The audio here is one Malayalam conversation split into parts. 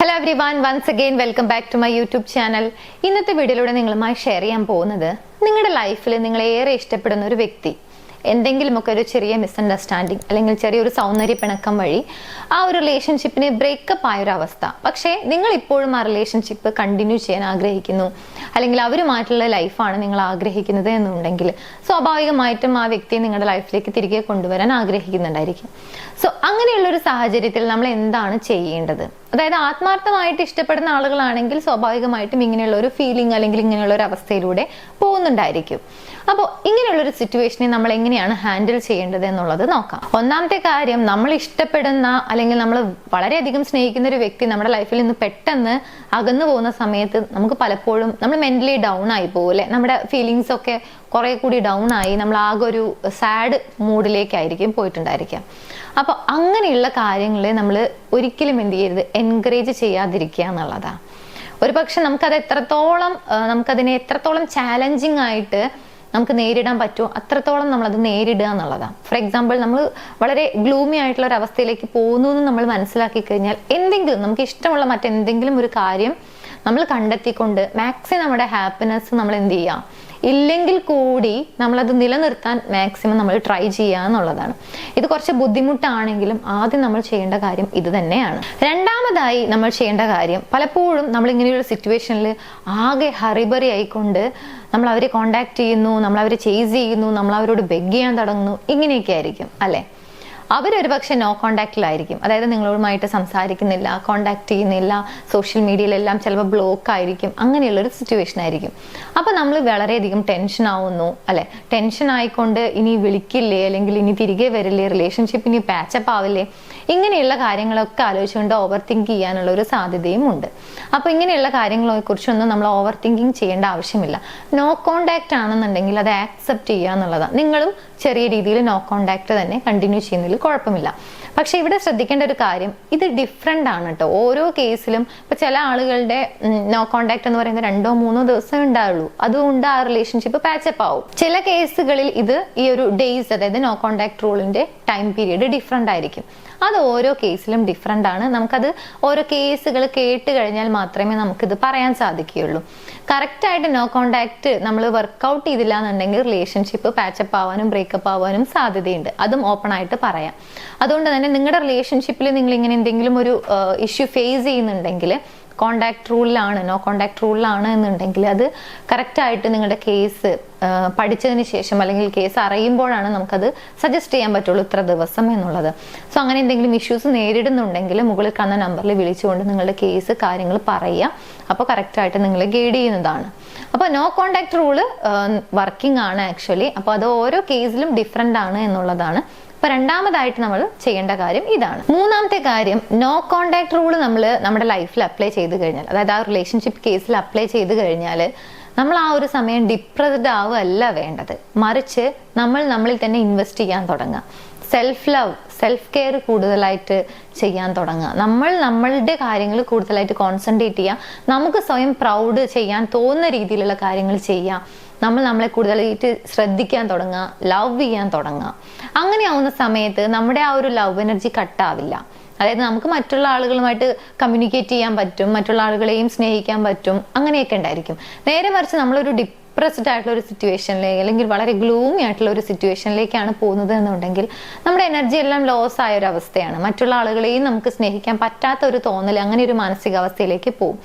Hello everyone, once again welcome back to my YouTube channel. ഇന്നത്തെ വീഡിയോയിലൂടെ നിങ്ങളുമായി ഷെയർ ചെയ്യാൻ പോകുന്നത് നിങ്ങളുടെ ലൈഫിൽ നിങ്ങൾ ഏറെ ഇഷ്ടപ്പെടുന്ന ഒരു വ്യക്തി എന്തെങ്കിലുമൊക്കെ ഒരു ചെറിയ മിസ്അണ്ടർസ്റ്റാൻഡിങ് അല്ലെങ്കിൽ ചെറിയൊരു സൗന്ദര്യ പിണക്കം വഴി ആ ഒരു റിലേഷൻഷിപ്പിനെ ബ്രേക്കപ്പ് ആയ ഒരു അവസ്ഥ, പക്ഷേ നിങ്ങൾ ഇപ്പോഴും ആ റിലേഷൻഷിപ്പ് കണ്ടിന്യൂ ചെയ്യാൻ ആഗ്രഹിക്കുന്നു അല്ലെങ്കിൽ അവരുമായിട്ടുള്ള ലൈഫാണ് നിങ്ങൾ ആഗ്രഹിക്കുന്നത് എന്നുണ്ടെങ്കിൽ സ്വാഭാവികമായിട്ടും ആ വ്യക്തിയെ നിങ്ങളുടെ ലൈഫിലേക്ക് തിരികെ കൊണ്ടുവരാൻ ആഗ്രഹിക്കുന്നുണ്ടായിരിക്കും. സോ അങ്ങനെയുള്ള ഒരു സാഹചര്യത്തിൽ നമ്മൾ എന്താണ് ചെയ്യേണ്ടത്? അതായത് ആത്മാർത്ഥമായിട്ട് ഇഷ്ടപ്പെടുന്ന ആളുകളാണെങ്കിൽ സ്വാഭാവികമായിട്ടും ഇങ്ങനെയുള്ള ഒരു ഫീലിംഗ് അല്ലെങ്കിൽ ഇങ്ങനെയുള്ള ഒരു അവസ്ഥയിലൂടെ പോകുന്നുണ്ടായിരിക്കും. അപ്പോൾ ഇങ്ങനെയുള്ള ഒരു സിറ്റുവേഷനെ നമ്മൾ എങ്ങനെയാണ് ഹാൻഡിൽ ചെയ്യേണ്ടത് എന്നുള്ളത് നോക്കാം. ഒന്നാമത്തെ കാര്യം, നമ്മൾ ഇഷ്ടപ്പെടുന്ന അല്ലെങ്കിൽ നമ്മൾ വളരെയധികം സ്നേഹിക്കുന്ന ഒരു വ്യക്തി നമ്മുടെ ലൈഫിൽ നിന്ന് പെട്ടെന്ന് അകന്നു പോകുന്ന സമയത്ത് നമുക്ക് പലപ്പോഴും നമ്മൾ മെന്റലി ഡൗൺ ആയി പോകും അല്ലെ, നമ്മുടെ ഫീലിങ്സ് ഒക്കെ കുറെ കൂടി ഡൗൺ ആയി നമ്മൾ ആകെ ഒരു സാഡ് മൂഡിലേക്കായിരിക്കും പോയിട്ടുണ്ടായിരിക്കാം. അപ്പൊ അങ്ങനെയുള്ള കാര്യങ്ങളെ നമ്മൾ ഒരിക്കലും എന്ത് ചെയ്യരുത്, എൻകറേജ് ചെയ്യാതിരിക്കുക എന്നുള്ളതാണ്. ഒരു പക്ഷെ നമുക്കതിനെ എത്രത്തോളം ചാലഞ്ചിങ് ആയിട്ട് നമുക്ക് നേരിടാൻ പറ്റുമോ അത്രത്തോളം നമ്മളത് നേരിടുക എന്നുള്ളതാണ്. ഫോർ എക്സാമ്പിൾ, നമ്മൾ വളരെ ഗ്ലൂമി ആയിട്ടുള്ള ഒരു അവസ്ഥയിലേക്ക് പോകുന്നു എന്ന് നമ്മൾ മനസ്സിലാക്കി കഴിഞ്ഞാൽ എന്തെങ്കിലും നമുക്ക് ഇഷ്ടമുള്ള മറ്റെന്തെങ്കിലും ഒരു കാര്യം നമ്മൾ കണ്ടെത്തിക്കൊണ്ട് മാക്സിമം നമ്മുടെ ഹാപ്പിനെസ് നമ്മൾ എന്ത് ചെയ്യാം, ഇല്ലെങ്കിൽ കൂടി നമ്മളത് നിലനിർത്താൻ മാക്സിമം നമ്മൾ ട്രൈ ചെയ്യുക എന്നുള്ളതാണ്. ഇത് കുറച്ച് ബുദ്ധിമുട്ടാണെങ്കിലും ആദ്യം നമ്മൾ ചെയ്യേണ്ട കാര്യം ഇത് തന്നെയാണ്. രണ്ടാമതായി നമ്മൾ ചെയ്യേണ്ട കാര്യം, പലപ്പോഴും നമ്മൾ ഇങ്ങനെയൊരു സിറ്റുവേഷനിൽ ആകെ ഹറിബറി ആയിക്കൊണ്ട് നമ്മൾ അവരെ കോണ്ടാക്ട് ചെയ്യുന്നു, നമ്മൾ അവരെ ചേസ് ചെയ്യുന്നു, നമ്മൾ അവരോട് ബെഗ് ചെയ്യാൻ തുടങ്ങുന്നു, ഇങ്ങനെയൊക്കെ ആയിരിക്കും അല്ലെ. അവരൊരു പക്ഷെ നോ കോണ്ടാക്റ്റിലായിരിക്കും, അതായത് നിങ്ങളുമായിട്ട് സംസാരിക്കുന്നില്ല, കോണ്ടാക്ട് ചെയ്യുന്നില്ല, സോഷ്യൽ മീഡിയയിലെല്ലാം ചിലപ്പോൾ ബ്ലോക്ക് ആയിരിക്കും, അങ്ങനെയുള്ളൊരു സിറ്റുവേഷൻ ആയിരിക്കും. അപ്പൊ നമ്മൾ വളരെയധികം ടെൻഷൻ ആവുന്നു അല്ലെ. ടെൻഷൻ ആയിക്കൊണ്ട് ഇനി വിളിക്കില്ലേ അല്ലെങ്കിൽ ഇനി തിരികെ വരില്ലേ, റിലേഷൻഷിപ്പ് ഇനി പാച്ചപ്പ് ആവില്ലേ, ഇങ്ങനെയുള്ള കാര്യങ്ങളൊക്കെ ആലോചിച്ചുകൊണ്ട് ഓവർ തിങ്ക് ചെയ്യാനുള്ള ഒരു സാധ്യതയും ഉണ്ട്. അപ്പൊ ഇങ്ങനെയുള്ള കാര്യങ്ങളെ കുറിച്ചൊന്നും നമ്മൾ ഓവർ തിങ്കിങ് ചെയ്യേണ്ട ആവശ്യമില്ല. നോ കോണ്ടാക്ട് ആണെന്നുണ്ടെങ്കിൽ അത് ആക്സെപ്റ്റ് ചെയ്യുക എന്നുള്ളതാണ്. നിങ്ങളും ചെറിയ രീതിയിൽ നോ കോണ്ടാക്ട് തന്നെ കണ്ടിന്യൂ ചെയ്യുന്നതിൽ കുഴപ്പമില്ല. പക്ഷെ ഇവിടെ ശ്രദ്ധിക്കേണ്ട ഒരു കാര്യം, ഇത് ഡിഫറെന്റ് ആണ് കേട്ടോ ഓരോ കേസിലും. ഇപ്പൊ ചില ആളുകളുടെ നോ കോണ്ടാക്ട് എന്ന് പറയുന്നത് 2-3 ദിവസം ഉണ്ടാവുള്ളൂ, അതുകൊണ്ട് ആ റിലേഷൻഷിപ്പ് പാച്ചപ്പ് ആവും. ചില കേസുകളിൽ ഇത് ഈ ഒരു ഡേയ്സ്, അതായത് നോ കോണ്ടാക്ട് റൂളിന്റെ ടൈം പീരീഡ് ഡിഫറെന്റ് ആയിരിക്കും. അത് ഓരോ കേസിലും ഡിഫറെന്റ് ആണ്. നമുക്കത് ഓരോ കേസുകൾ കേട്ട് കഴിഞ്ഞാൽ മാത്രമേ നമുക്കിത് പറയാൻ സാധിക്കുകയുള്ളൂ. കറക്റ്റ് ആയിട്ട് നോ കോണ്ടാക്ട് നമ്മൾ വർക്ക്ഔട്ട് ചെയ്തില്ല എന്നുണ്ടെങ്കിൽ റിലേഷൻഷിപ്പ് പാച്ചപ്പ് ആവാനും ബ്രേക്കപ്പ് ആവാനും സാധ്യതയുണ്ട്. അതും ഓപ്പൺ ആയിട്ട് പറയാം. അതുകൊണ്ട് തന്നെ നിങ്ങളുടെ റിലേഷൻഷിപ്പിൽ നിങ്ങൾ ഇങ്ങനെ എന്തെങ്കിലും ഒരു ഇഷ്യൂ ഫേസ് ചെയ്യുന്നുണ്ടെങ്കിൽ കോണ്ടാക്ട് റൂളിലാണ്, നോ കോണ്ടാക്ട് റൂളിലാണ് എന്നുണ്ടെങ്കിൽ അത് കറക്റ്റായിട്ട് നിങ്ങളുടെ കേസ് പഠിച്ചതിന് ശേഷം അല്ലെങ്കിൽ കേസ് അറിയുമ്പോഴാണ് നമുക്കത് സജസ്റ്റ് ചെയ്യാൻ പറ്റുള്ളൂ ഇത്ര ദിവസം എന്നുള്ളത്. സോ അങ്ങനെ എന്തെങ്കിലും ഇഷ്യൂസ് നേരിടുന്നുണ്ടെങ്കിൽ മുകളിൽ കാണുന്ന നമ്പറിൽ വിളിച്ചുകൊണ്ട് നിങ്ങളുടെ കേസ് കാര്യങ്ങൾ പറയുക. അപ്പോൾ കറക്റ്റായിട്ട് നിങ്ങൾ ഗൈഡ് ചെയ്യുന്നതാണ്. അപ്പോൾ നോ കോണ്ടാക്ട് റൂള് വർക്കിംഗ് ആണ് ആക്ച്വലി. അപ്പോൾ അത് ഓരോ കേസിലും ഡിഫറെന്റ് ആണ് എന്നുള്ളതാണ്. അപ്പൊ രണ്ടാമതായിട്ട് നമ്മൾ ചെയ്യേണ്ട കാര്യം ഇതാണ്. മൂന്നാമത്തെ കാര്യം, നോ കോണ്ടാക്ട് റൂള് നമ്മൾ നമ്മുടെ ലൈഫിൽ അപ്ലൈ ചെയ്ത് കഴിഞ്ഞാൽ, അതായത് ആ റിലേഷൻഷിപ്പ് കേസിൽ അപ്ലൈ ചെയ്ത് കഴിഞ്ഞാൽ നമ്മൾ ആ ഒരു സമയം ഡിപ്രസ്ഡ് ആവുകയല്ല വേണ്ടത്, മറിച്ച് നമ്മൾ നമ്മളിൽ തന്നെ ഇൻവെസ്റ്റ് ചെയ്യാൻ തുടങ്ങുക. സെൽഫ് ലവ്, സെൽഫ് കെയർ കൂടുതലായിട്ട് ചെയ്യാൻ തുടങ്ങുക. നമ്മളുടെ കാര്യങ്ങൾ കൂടുതലായിട്ട് കോൺസെൻട്രേറ്റ് ചെയ്യുക. നമുക്ക് സ്വയം പ്രൗഡ് ചെയ്യാൻ തോന്നുന്ന രീതിയിലുള്ള കാര്യങ്ങൾ ചെയ്യുക. നമ്മളെ കൂടുതലായിട്ട് ശ്രദ്ധിക്കാൻ തുടങ്ങുക, ലവ് ചെയ്യാൻ തുടങ്ങുക. അങ്ങനെയാവുന്ന സമയത്ത് നമ്മുടെ ആ ഒരു ലവ് എനർജി കട്ടാവില്ല. അതായത് നമുക്ക് മറ്റുള്ള ആളുകളുമായിട്ട് കമ്മ്യൂണിക്കേറ്റ് ചെയ്യാൻ പറ്റും, മറ്റുള്ള ആളുകളെയും സ്നേഹിക്കാൻ പറ്റും, അങ്ങനെയൊക്കെ ഉണ്ടായിരിക്കും. നേരെ മറിച്ച് നമ്മളൊരു ഡിപ്രസ്ഡ് ആയിട്ടുള്ള ഒരു സിറ്റുവേഷനിലേക്ക് അല്ലെങ്കിൽ വളരെ ഗ്ലൂമി ആയിട്ടുള്ള ഒരു സിറ്റുവേഷനിലേക്കാണ് പോകുന്നത് എന്നുണ്ടെങ്കിൽ നമ്മുടെ എനർജി എല്ലാം ലോസ് ആയ ഒരു അവസ്ഥയാണ്. മറ്റുള്ള ആളുകളെയും നമുക്ക് സ്നേഹിക്കാൻ പറ്റാത്ത ഒരു തോന്നൽ, അങ്ങനെ ഒരു മാനസികാവസ്ഥയിലേക്ക് പോകും.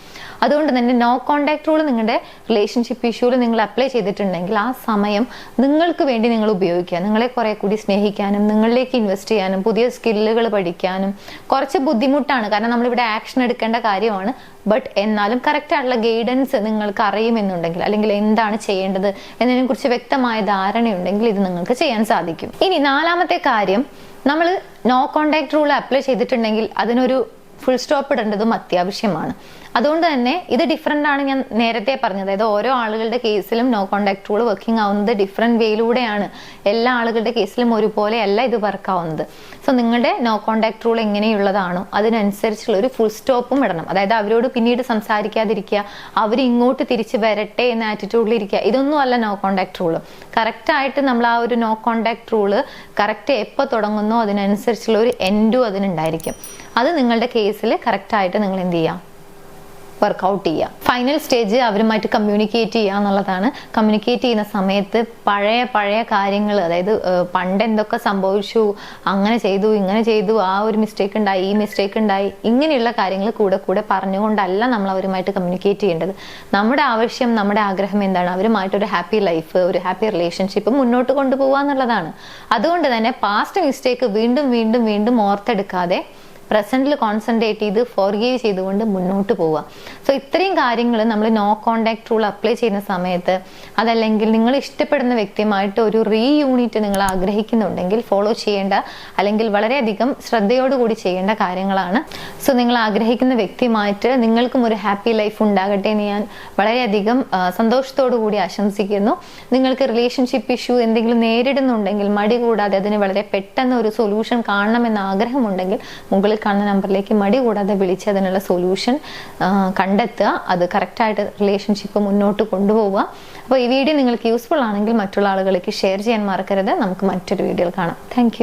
അതുകൊണ്ട് തന്നെ നോ കോണ്ടാക്ട് റൂൾ നിങ്ങളുടെ റിലേഷൻഷിപ്പ് ഇഷ്യൂവിൽ നിങ്ങൾ അപ്ലൈ ചെയ്തിട്ടുണ്ടെങ്കിൽ ആ സമയം നിങ്ങൾക്ക് വേണ്ടി നിങ്ങൾ ഉപയോഗിക്കുക. നിങ്ങളെ കുറെ കൂടി സ്നേഹിക്കാനും നിങ്ങളിലേക്ക് ഇൻവെസ്റ്റ് ചെയ്യാനും പുതിയ സ്കില്ലുകൾ പഠിക്കാനും. കുറച്ച് ബുദ്ധിമുട്ടാണ്, കാരണം നമ്മളിവിടെ ആക്ഷൻ എടുക്കേണ്ട കാര്യമാണ്. ബട്ട് എന്നാലും കറക്റ്റ് ആയിട്ടുള്ള ഗൈഡൻസ് നിങ്ങൾക്ക് അറിയുമെന്നുണ്ടെങ്കിൽ അല്ലെങ്കിൽ എന്താണ് ചെയ്യേണ്ടത് എന്നതിനെ കുറിച്ച് വ്യക്തമായ ധാരണയുണ്ടെങ്കിൽ ഇത് നിങ്ങൾക്ക് ചെയ്യാൻ സാധിക്കും. ഇനി നാലാമത്തെ കാര്യം, നമ്മൾ നോ കോണ്ടാക്ട് റൂൾ അപ്ലൈ ചെയ്തിട്ടുണ്ടെങ്കിൽ അതിനൊരു ഫുൾ സ്റ്റോപ്പ് ഇടേണ്ടതും അത്യാവശ്യമാണ്. അതുകൊണ്ട് തന്നെ ഇത് ഡിഫറെന്റ് ആണ്. ഞാൻ നേരത്തെ പറഞ്ഞത്, അതായത് ഓരോ ആളുകളുടെ കേസിലും നോ കോണ്ടാക്ട് റൂൾ വർക്കിംഗ് ആവുന്നത് ഡിഫറെന്റ് വേയിലൂടെയാണ്. എല്ലാ ആളുകളുടെ കേസിലും ഒരുപോലെ അല്ല ഇത് വർക്ക് ആവുന്നത്. സോ നിങ്ങളുടെ നോ കോണ്ടാക്ട് റൂൾ എങ്ങനെയുള്ളതാണോ അതിനനുസരിച്ചുള്ള ഒരു ഫുൾ സ്റ്റോപ്പും ഇടണം. അതായത് അവരോട് പിന്നീട് സംസാരിക്കാതിരിക്കുക, അവർ ഇങ്ങോട്ട് തിരിച്ചു വരട്ടെ എന്ന ആറ്റിറ്റ്യൂഡിലിരിക്കുക, ഇതൊന്നും അല്ല നോ കോണ്ടാക്ട് റൂള്. കറക്റ്റായിട്ട് നമ്മൾ ആ ഒരു നോ കോണ്ടാക്ട് റൂള് കറക്റ്റ് എപ്പോൾ തുടങ്ങുന്നോ അതിനനുസരിച്ചുള്ള ഒരു എൻഡും അതിനുണ്ടായിരിക്കും. അത് നിങ്ങളുടെ കേസ് കേസിൽ കറക്റ്റായിട്ട് നിങ്ങൾ എന്ത് ചെയ്യുക, വർക്കൗട്ട് ചെയ്യുക. ഫൈനൽ സ്റ്റേജ് അവരുമായിട്ട് കമ്മ്യൂണിക്കേറ്റ് ചെയ്യുക എന്നുള്ളതാണ്. കമ്മ്യൂണിക്കേറ്റ് ചെയ്യുന്ന സമയത്ത് പഴയ കാര്യങ്ങൾ, അതായത് പണ്ട് എന്തൊക്കെ സംഭവിച്ചു, അങ്ങനെ ചെയ്തു ഇങ്ങനെ ചെയ്തു, ആ ഒരു മിസ്റ്റേക്ക് ഉണ്ടായി, ഈ മിസ്റ്റേക്ക് ഉണ്ടായി, ഇങ്ങനെയുള്ള കാര്യങ്ങൾ കൂടെ പറഞ്ഞുകൊണ്ടല്ല നമ്മൾ അവരുമായിട്ട് കമ്മ്യൂണിക്കേറ്റ് ചെയ്യേണ്ടത്. നമ്മുടെ ആവശ്യം, നമ്മുടെ ആഗ്രഹം എന്താണ്? അവരുമായിട്ട് ഒരു ഹാപ്പി ലൈഫ്, ഒരു ഹാപ്പി റിലേഷൻഷിപ്പ് മുന്നോട്ട് കൊണ്ടുപോകുക എന്നുള്ളതാണ്. അതുകൊണ്ട് തന്നെ പാസ്റ്റ് മിസ്റ്റേക്ക് വീണ്ടും ഓർത്തെടുക്കാതെ പ്രസന്റിൽ കോൺസെൻട്രേറ്റ് ചെയ്ത് ഫോർഗീവ് ചെയ്തുകൊണ്ട് മുന്നോട്ട് പോവുക. സോ ഇത്രയും കാര്യങ്ങൾ നമ്മൾ നോ കോണ്ടാക്ട് റൂൾ അപ്ലൈ ചെയ്യുന്ന സമയത്ത്, അതല്ലെങ്കിൽ നിങ്ങൾ ഇഷ്ടപ്പെടുന്ന വ്യക്തിയുമായിട്ട് ഒരു റീയൂണിറ്റ് നിങ്ങൾ ആഗ്രഹിക്കുന്നുണ്ടെങ്കിൽ ഫോളോ ചെയ്യേണ്ട, അല്ലെങ്കിൽ വളരെയധികം ശ്രദ്ധയോടുകൂടി ചെയ്യേണ്ട കാര്യങ്ങളാണ്. സോ നിങ്ങൾ ആഗ്രഹിക്കുന്ന വ്യക്തിയുമായിട്ട് നിങ്ങൾക്കും ഒരു ഹാപ്പി ലൈഫ് ഉണ്ടാകട്ടെ എന്ന് ഞാൻ വളരെയധികം സന്തോഷത്തോടു കൂടി ആശംസിക്കുന്നു. നിങ്ങൾക്ക് റിലേഷൻഷിപ്പ് ഇഷ്യൂ എന്തെങ്കിലും നേരിടുന്നുണ്ടെങ്കിൽ മടി കൂടാതെ അതിന് വളരെ പെട്ടെന്ന് ഒരു സൊല്യൂഷൻ കാണണമെന്ന് ആഗ്രഹമുണ്ടെങ്കിൽ മുകളിൽ കാണുന്ന നമ്പറിലേക്ക് മടി കൂടാതെ വിളിച്ച് അതിനുള്ള സൊല്യൂഷൻ കണ്ടെത്തുക. അത് കറക്റ്റായിട്ട് റിലേഷൻഷിപ്പ് മുന്നോട്ട് കൊണ്ടുപോവുക. അപ്പോൾ ഈ വീഡിയോ നിങ്ങൾക്ക് യൂസ്ഫുൾ ആണെങ്കിൽ മറ്റുള്ള ആളുകളിലേക്ക് ഷെയർ ചെയ്യാൻ മറക്കരുത്. നമുക്ക് മറ്റൊരു വീഡിയോയിൽ കാണാം. താങ്ക്